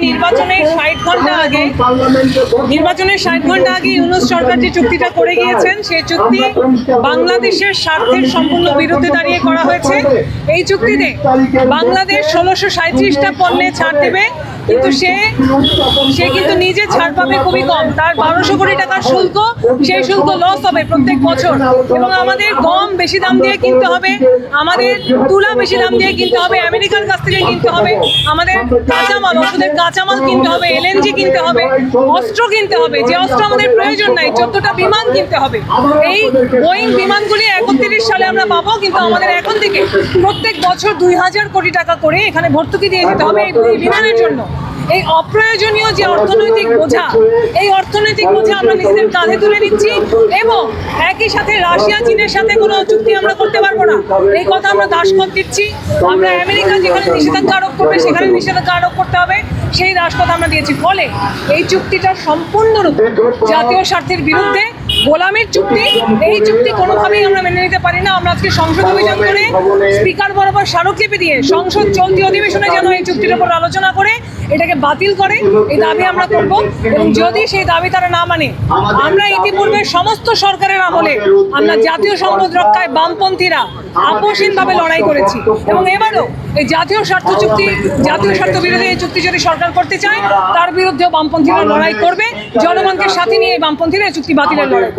নির্বাচনের 60 ঘন্টা আগে ইউনূস সরকার যে চুক্তিটা করে গিয়েছেন, সেই চুক্তি বাংলাদেশের স্বার্থের সম্পূর্ণ বিরুদ্ধে দাঁড়িয়ে করা হয়েছে। এই চুক্তিতে বাংলাদেশ 1637টা পণ্যে ছাড় দেবে, কিন্তু সে কিন্তু নিজে ছাড় পাবে খুবই কম। তার 1200 কোটি টাকার শুল্ক, সেই শুল্ক লস হবে প্রত্যেক বছর। এবং আমাদের গম বেশি দাম দিয়ে কিনতে হবে, আমাদের তুলা বেশি দাম দিয়ে কিনতে হবে, আমেরিকার কাছ থেকে কিনতে হবে, আমাদের কাঁচামাল, ওষুধের কাঁচামাল কিনতে হবে, এলএনজি কিনতে হবে, অস্ত্র কিনতে হবে, যে অস্ত্র আমাদের প্রয়োজন নাই, 14টা বিমান কিনতে হবে। এই বোয়িং বিমানগুলি 31 সালে আমরা পাবো, কিন্তু আমাদের এখন থেকে প্রত্যেক বছর 2000 কোটি টাকা করে এখানে ভর্তুকি দিয়ে যেতে হবে এই বিমানের জন্য। এই অপ্রয়োজনীয় যে অর্থনৈতিক বোঝা, এই অর্থনৈতিক বোঝা আমরা নিজেদের কাঁধে তুলে নিচ্ছি। এবং একই সাথে রাশিয়া চীনের সাথে কোনো চুক্তি আমরা করতে পারবো না, এই কথা আমরা দাসখত দিচ্ছি। আমরা আমেরিকা যেখানে নিষেধাজ্ঞা আরোপ করবে সেখানে নিষেধাজ্ঞা আরোপ করতে হবে, সেই দাসখত আমরা দিয়েছি। ফলে এই চুক্তিটা সম্পূর্ণরূপে জাতীয় স্বার্থের বিরুদ্ধে, গোলামের চুক্তি। এই চুক্তি কোনোভাবেই আমরা মেনে নিতে পারি না। আমরা আজকে সংসদ অভিযান করে স্পিকার বরাবর স্মারকলিপি দিয়ে সংসদ চলতি অধিবেশনে যেন এই চুক্তির উপর আলোচনা করে এটাকে বাতিল করে, এই দাবি আমরা করব। এবং যদি সেই দাবি তারা না মানে, আমরা ইতিপূর্বে সমস্ত সরকারের আমলে আমরা জাতীয় সম্পদ রক্ষায় বামপন্থীরা আপোষহীনভাবে লড়াই করেছি। এবং এবারও এই জাতীয় স্বার্থ চুক্তি, জাতীয় স্বার্থ বিরোধী এই চুক্তি যদি সরকার করতে চায়, তার বিরুদ্ধেও বামপন্থীরা লড়াই করবে। জনগণকে সাথে নিয়ে বামপন্থীরা এই চুক্তি বাতিলের লড়াই।